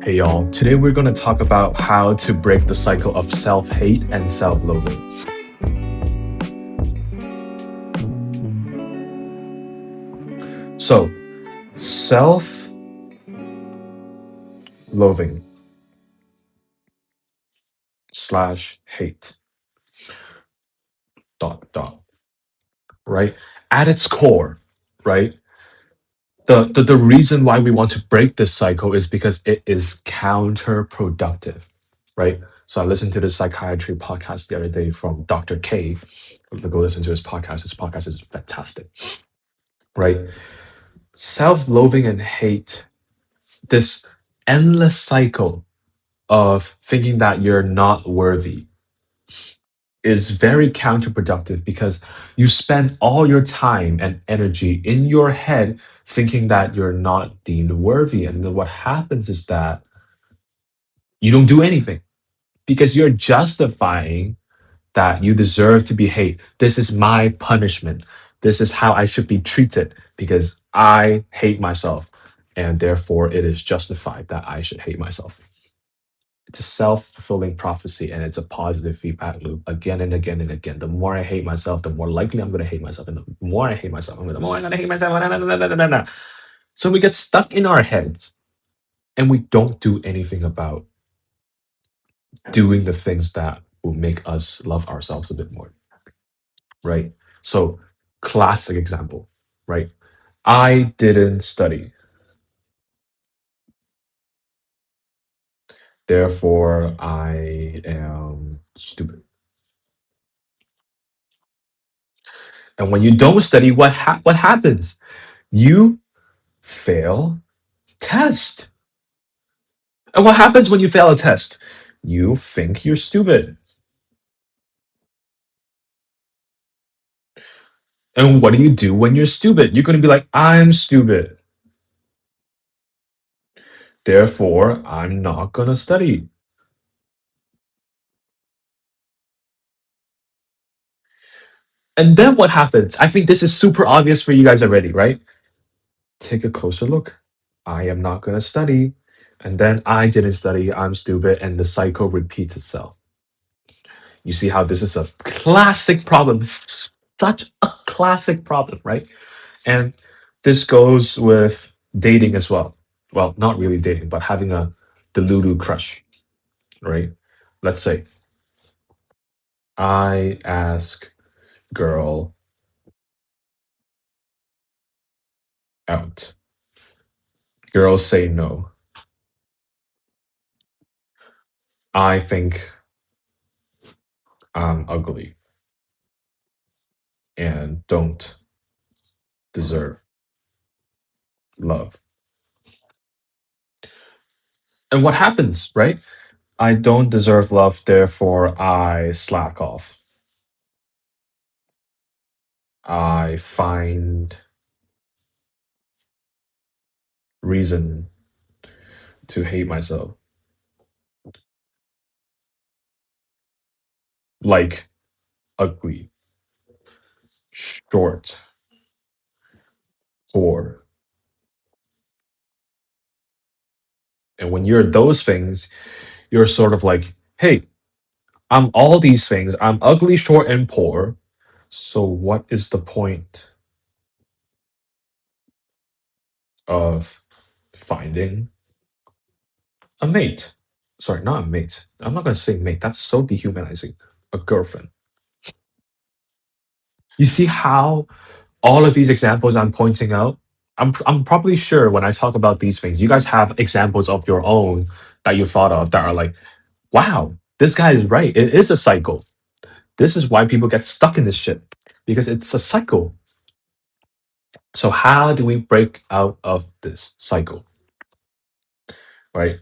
Hey y'all, today we're going to talk about how to break the cycle of self hate and self loathing. So, self loathing slash hate, dot, dot, right? At its core, right? The reason why we want to break this cycle is because it is counterproductive, right? So I listened to the psychiatry podcast the other day from Dr. K. Go listen to his podcast. His podcast is fantastic, right? Self loathing and hate, this endless cycle of thinking that you're not worthy, is very counterproductive because you spend all your time and energy in your head thinking that you're not deemed worthy. And then what happens is that you don't do anything because you're justifying that you deserve to be hate. This is my punishment. This is how I should be treated because I hate myself. And therefore, it is justified that I should hate myself. It's a self-fulfilling prophecy and it's a positive feedback loop again and again and again. The more I hate myself, the more likely I'm going to hate myself. And the more I hate myself, the more I'm going to hate myself. Na, na, na, na, na, na. So we get stuck in our heads and we don't do anything about doing the things that will make us love ourselves a bit more, right? So, classic example, right? I didn't study, therefore I am stupid. And when you don't study, what happens? You fail test. And what happens when you fail a test? You think you're stupid. And what do you do when you're stupid? You're going to be like, I'm stupid. Therefore, I'm not going to study. And then what happens? I think this is super obvious for you guys already, right? Take a closer look. I am not going to study. And then I didn't study. I'm stupid. And the cycle repeats itself. You see how this is a classic problem. Such a classic problem, right? And this goes with dating as well. Well, not really dating, but having a delulu crush, right? Let's say I ask girl out. Girls say no. I think I'm ugly and don't deserve love. And what happens, right? I don't deserve love, therefore I slack off. I find reason to hate myself. Like ugly, short, poor. And when you're those things, you're sort of like, hey, I'm all these things. I'm ugly, short, and poor. So what is the point of finding a mate? Sorry, not a mate. I'm not going to say mate. That's so dehumanizing. A girlfriend. You see how all of these examples I'm pointing out, I'm probably sure when I talk about these things, you guys have examples of your own that you thought of that are like, wow, this guy is right. It is a cycle. This is why people get stuck in this shit because it's a cycle. So how do we break out of this cycle? Right?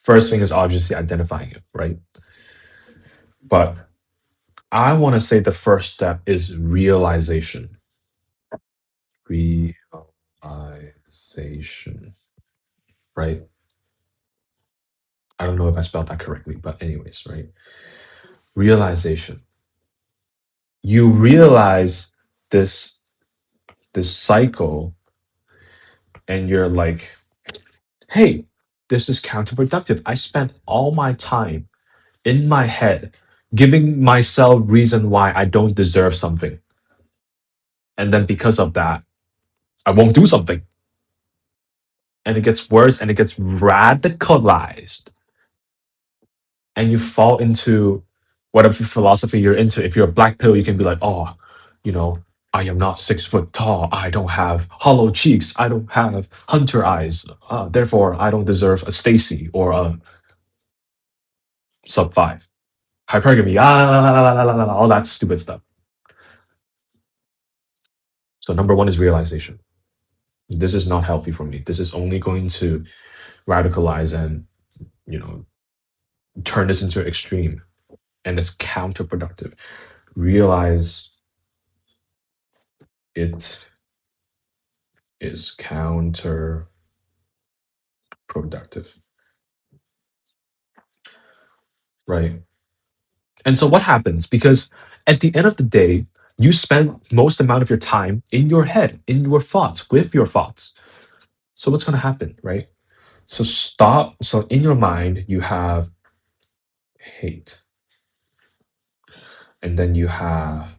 First thing is obviously identifying it, right? But I want to say the first step is realization. Realization, right? I don't know if I spelled that correctly, but anyways, right? Realization. You realize this this cycle and you're like, hey, this is counterproductive. I spent all my time in my head giving myself reason why I don't deserve something. And then because of that, I won't do something. And it gets worse and it gets radicalized. And you fall into whatever philosophy you're into. If you're a black pill, you can be like, oh, you know, I am not 6 foot tall. I don't have hollow cheeks. I don't have hunter eyes. Therefore, I don't deserve a Stacy or a sub five. Hypergamy, all that stupid stuff. So number one is realization. This is not healthy for me. This is only going to radicalize and, you know, turn this into extreme, and it's counterproductive. Realize it is counterproductive, right? And so what happens? Because at the end of the day, you spend most amount of your time in your head, in your thoughts, with your thoughts. So what's going to happen, right? So stop. So in your mind, you have hate, and then you have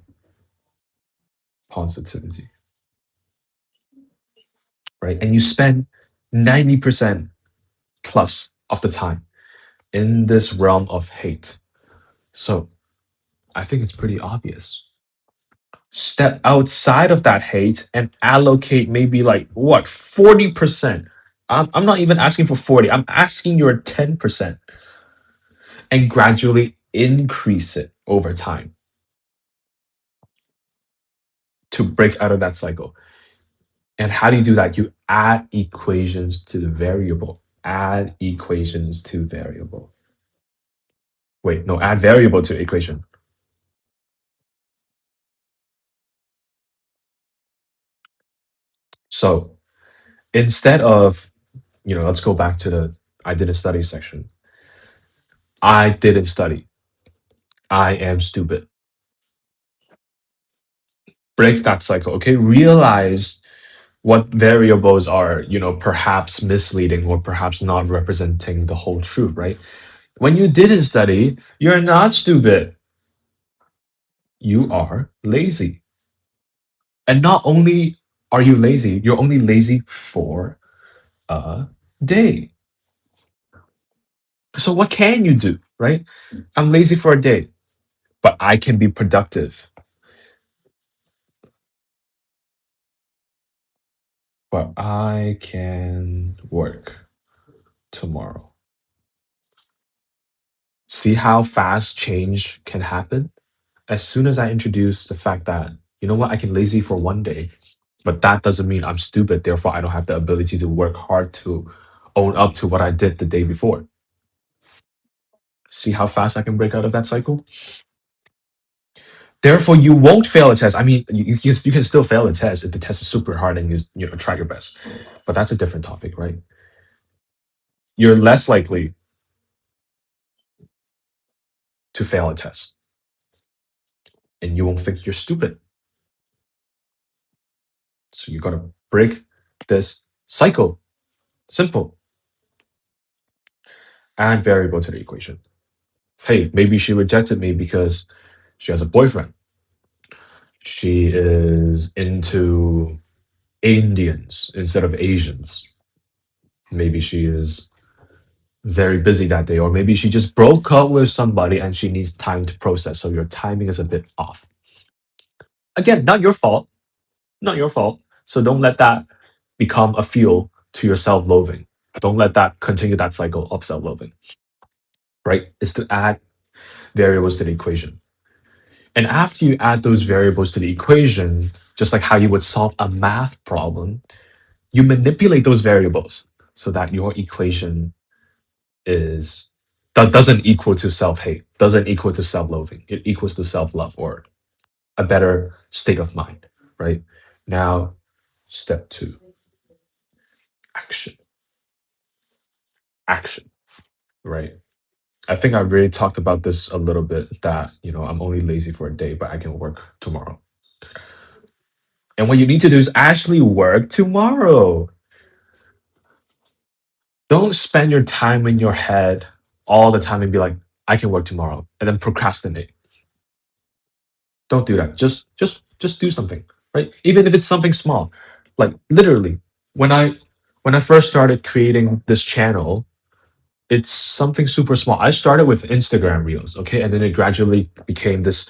positivity, right? And you spend 90% plus of the time in this realm of hate. So I think it's pretty obvious. Step outside of that hate and allocate maybe like what, 40%. I'm not even asking for 40, I'm asking your 10% and gradually increase it over time to break out of that cycle. And how do you do that? You add equations to the variable. Add equations to variable. Wait, no, add variable to equation. So instead of, let's go back to the I didn't study section. I didn't study. I am stupid. Break that cycle, okay? Realize what variables are, perhaps misleading or perhaps not representing the whole truth, right? When you didn't study, you're not stupid. You are lazy. And not only are you lazy, you're only lazy for a day. So what can you do, right? I'm lazy for a day, but I can be productive. But I can work tomorrow. See how fast change can happen? As soon as I introduce the fact that, you know what, I can lazy for one day, but that doesn't mean I'm stupid. Therefore, I don't have the ability to work hard to own up to what I did the day before. See how fast I can break out of that cycle? Therefore, you won't fail a test. I mean, you can still fail a test if the test is super hard and try your best. But that's a different topic, right? You're less likely to fail a test, and you won't think you're stupid. So you gotta break this cycle. Simple. Add variable to the equation. Hey, maybe she rejected me because she has a boyfriend. She is into Indians instead of Asians. Maybe she is very busy that day, or maybe she just broke up with somebody and she needs time to process. So your timing is a bit off. Again, not your fault. Not your fault. So don't let that become a fuel to your self loathing. Don't let that continue that cycle of self loathing, right? Is to add variables to the equation. And after you add those variables to the equation, just like how you would solve a math problem, you manipulate those variables so that your equation is that doesn't equal to self-hate, doesn't equal to self-loathing. It equals to self-love or a better state of mind, right? Now, step two, action. Action, right? I think I really talked about this a little bit that, I'm only lazy for a day, but I can work tomorrow. And what you need to do is actually work tomorrow. Don't spend your time in your head all the time and be like, I can work tomorrow, and then procrastinate. Don't do that. Just do something, right? Even if it's something small. Like literally, when I first started creating this channel, it's something super small. I started with Instagram Reels, okay, and then it gradually became this,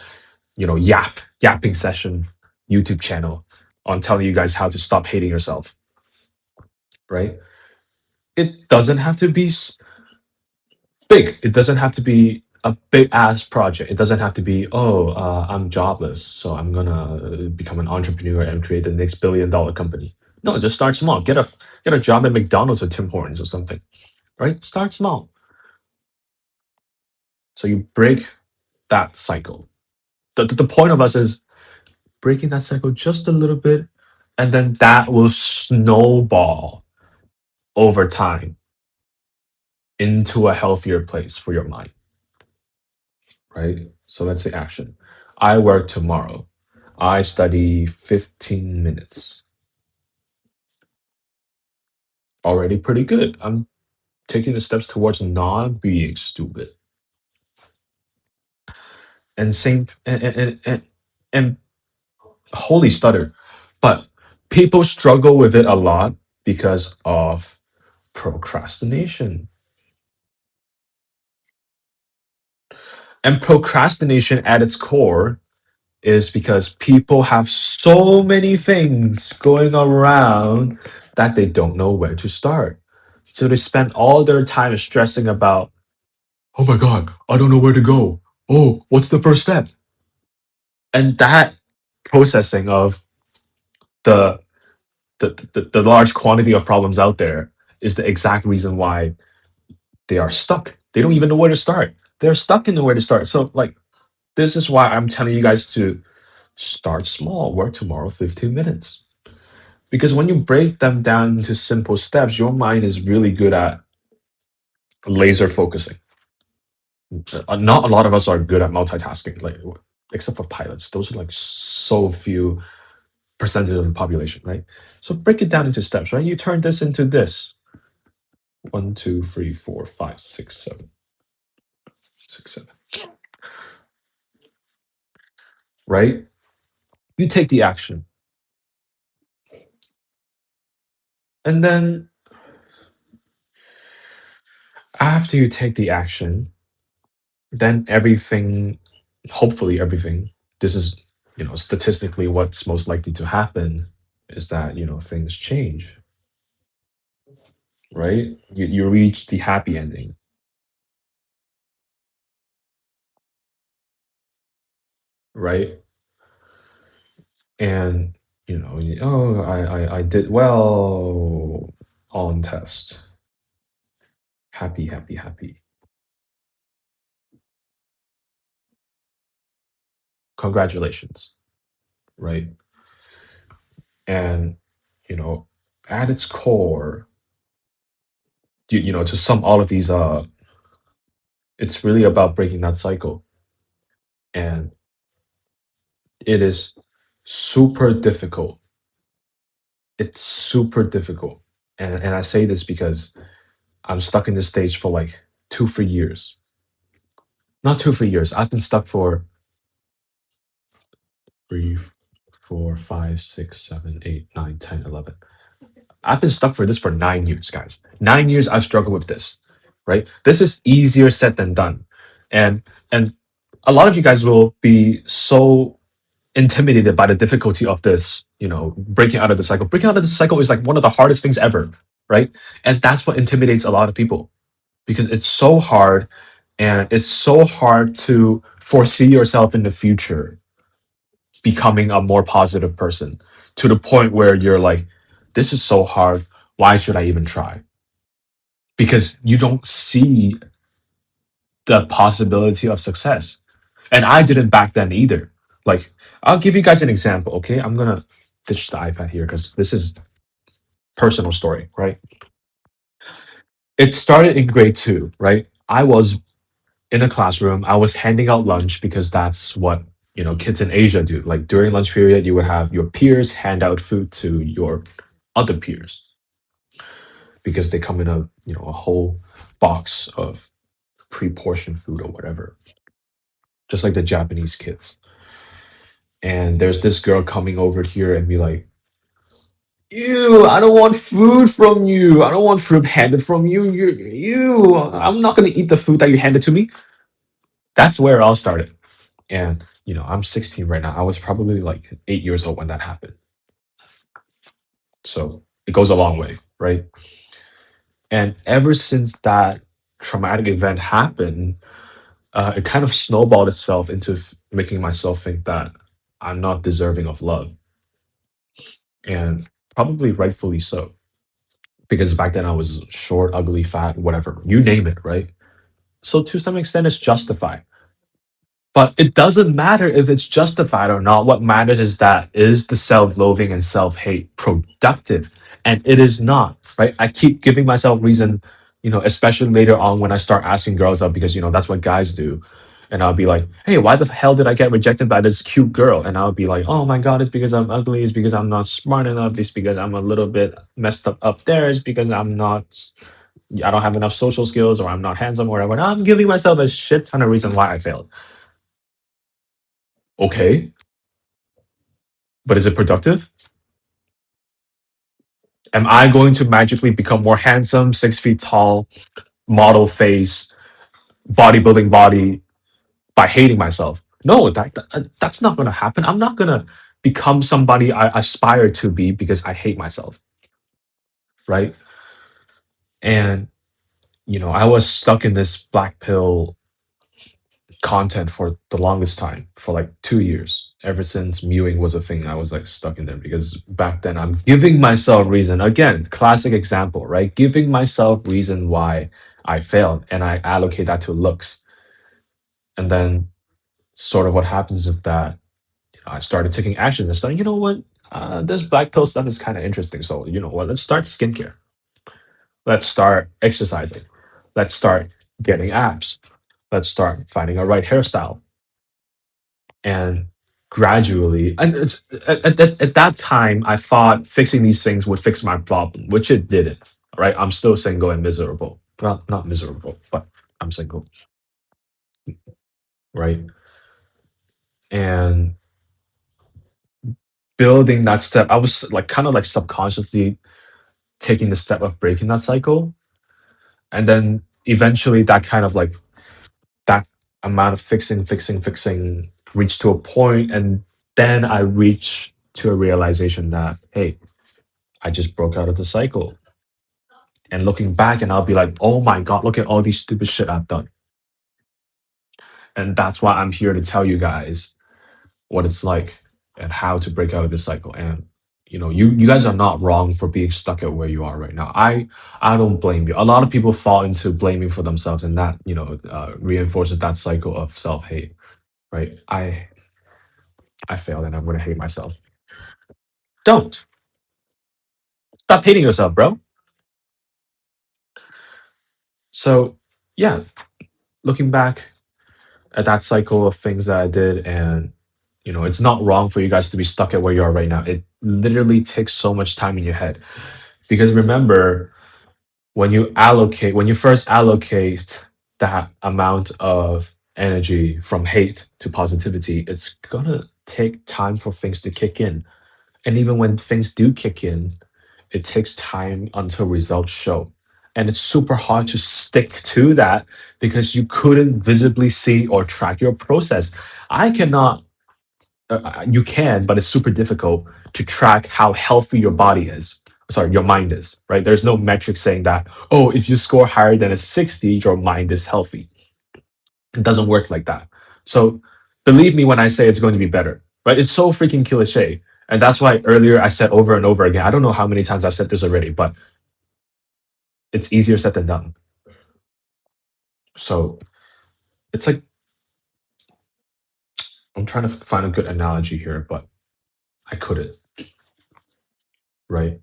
yapping session YouTube channel on telling you guys how to stop hating yourself, right? It doesn't have to be big. It doesn't have to be a big ass project. It doesn't have to be, oh, I'm jobless, so I'm gonna become an entrepreneur and create the next $1 billion company. No, just start small. Get a job at McDonald's or Tim Hortons or something, right? Start small. So you break that cycle. The point of us is breaking that cycle just a little bit, and then that will snowball over time into a healthier place for your mind, right? So let's say action. I work tomorrow. I study 15 minutes. Already pretty good. I'm taking the steps towards not being stupid. And same and holy stutter. But people struggle with it a lot because of procrastination. And procrastination at its core is because people have so many things going around that they don't know where to start. So they spend all their time stressing about, oh my God, I don't know where to go. Oh, what's the first step? And that processing of the the large quantity of problems out there is the exact reason why they are stuck. They don't even know where to start. They're stuck in nowhere to start. So like this is why I'm telling you guys to start small, work tomorrow 15 minutes. Because when you break them down into simple steps, your mind is really good at laser focusing. Not a lot of us are good at multitasking, like except for pilots. Those are like so few percentage of the population, right? So break it down into steps, right? You turn this into this. One, two, three, four, five, six, seven, six, seven. Right? You take the action. And then after you take the action, then everything, hopefully everything, this is, statistically what's most likely to happen is that, things change, right? You reach the happy ending, right? And, oh, I did well on test. Happy, happy, happy. Congratulations, right? And, you know, at its core, to sum all of these it's really about breaking that cycle. And it is super difficult. It's super difficult. And I say this because I'm stuck in this stage for like 2, 3 years. Not 2, 3 years. I've been stuck for three, 4, 5, 6, 7, 8, 9, 10, 11. I've been stuck for this for 9 years, guys. 9 years I've struggled with this, right? This is easier said than done. And a lot of you guys will be so intimidated by the difficulty of this, breaking out of the cycle. Breaking out of the cycle is like one of the hardest things ever, right? And that's what intimidates a lot of people because it's so hard and it's so hard to foresee yourself in the future becoming a more positive person to the point where you're like, this is so hard. Why should I even try? Because you don't see the possibility of success. And I didn't back then either. Like, I'll give you guys an example, okay? I'm gonna ditch the iPad here because this is personal story, right? It started in grade two, right? I was in a classroom. I was handing out lunch because that's what kids in Asia do. Like during lunch period, you would have your peers hand out food to your other peers. because they come in a whole box of pre-portioned food or whatever, just like the Japanese kids. And there's this girl coming over here and be like, "Ew, I don't want food from you. I don't want food handed from you. You, I'm not gonna eat the food that you handed to me." That's where it all started. And I'm 16 right now. I was probably like 8 years old when that happened. So it goes a long way, right? And ever since that traumatic event happened, it kind of snowballed itself into making myself think that I'm not deserving of love, and probably rightfully so, because back then I was short, ugly, fat, whatever, you name it, right? So to some extent, it's justified. But it doesn't matter if it's justified or not. What matters is that is the self-loathing and self-hate productive? And it is not, right? I keep giving myself reason, especially later on when I start asking girls out because that's what guys do. And I'll be like, hey, why the hell did I get rejected by this cute girl? And I'll be like, oh my God, it's because I'm ugly. It's because I'm not smart enough. It's because I'm a little bit messed up there. It's because I don't have enough social skills or I'm not handsome or whatever. And I'm giving myself a shit ton of reason why I failed. Okay, but is it productive? Am I going to magically become more handsome, 6 feet tall, model face, bodybuilding body by hating myself? No, that's not going to happen. I'm not going to become somebody I aspire to be because I hate myself, right? And I was stuck in this black pill content for the longest time, for like 2 years. Ever since mewing was a thing, I was like stuck in there because back then I'm giving myself reason. Again, classic example, right? Giving myself reason why I failed, and I allocate that to looks. And then sort of what happens is that I started taking action and started, you know what? This black pill stuff is kind of interesting. So you know what? Let's start skincare. Let's start exercising. Let's start getting abs. Let's start finding a right hairstyle. And gradually, and at that time I thought fixing these things would fix my problem, which it didn't. Right, I'm still single and miserable. Well, not miserable, but I'm single, right? And building that step, I was like kind of like subconsciously taking the step of breaking that cycle. And then eventually that kind of like that amount of fixing reached to a point, and then I reached to a realization that, hey, I just broke out of the cycle. And looking back, and I'll be like, oh my God, look at all these stupid shit I've done. And that's why I'm here to tell you guys what it's like and how to break out of this cycle. And you guys are not wrong for being stuck at where you are right now. I don't blame you. A lot of people fall into blaming for themselves, and that reinforces that cycle of self-hate, right? I failed and I'm gonna hate myself. Don't stop hating yourself, bro. So yeah, looking back at that cycle of things that I did, and it's not wrong for you guys to be stuck at where you are right now. It literally takes so much time in your head, because remember, when you first allocate that amount of energy from hate to positivity, it's gonna take time for things to kick in. And even when things do kick in, it takes time until results show. And it's super hard to stick to that because you couldn't visibly see or track your process. I cannot, you can, but it's super difficult to track how healthy your body is. Sorry, your mind is, right? There's no metric saying that, oh, if you score higher than a 60, your mind is healthy. It doesn't work like that. So believe me when I say it's going to be better, right? It's so freaking cliche. And that's why earlier I said over and over again, I don't know how many times I've said this already, but it's easier said than done. So it's like, I'm trying to find a good analogy here, but I couldn't, right?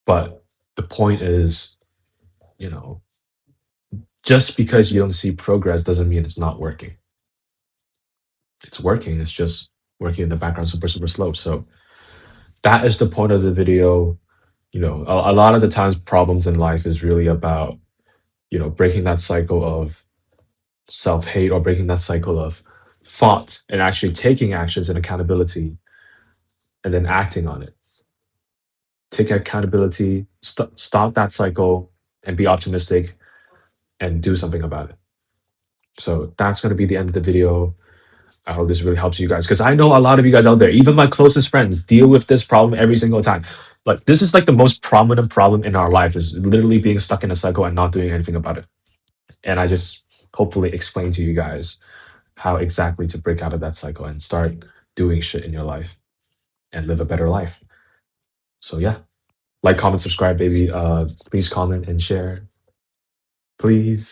But the point is, you know, just because you don't see progress doesn't mean it's not working. It's working. It's just working in the background super, super slow. So that is the point of the video. You know, a lot of the times problems in life is really about, you know, breaking that cycle of self-hate or breaking that cycle of thought and actually taking actions and accountability and then acting on it. Take accountability, stop that cycle and be optimistic and do something about it. So that's going to be the end of the video. I hope this really helps you guys because I know a lot of you guys out there, even my closest friends, deal with this problem every single time. Like this is like the most prominent problem in our life is literally being stuck in a cycle and not doing anything about it. And I just hopefully explain to you guys how exactly to break out of that cycle and start doing shit in your life and live a better life. So yeah, like, comment, subscribe, baby. Please comment and share, please.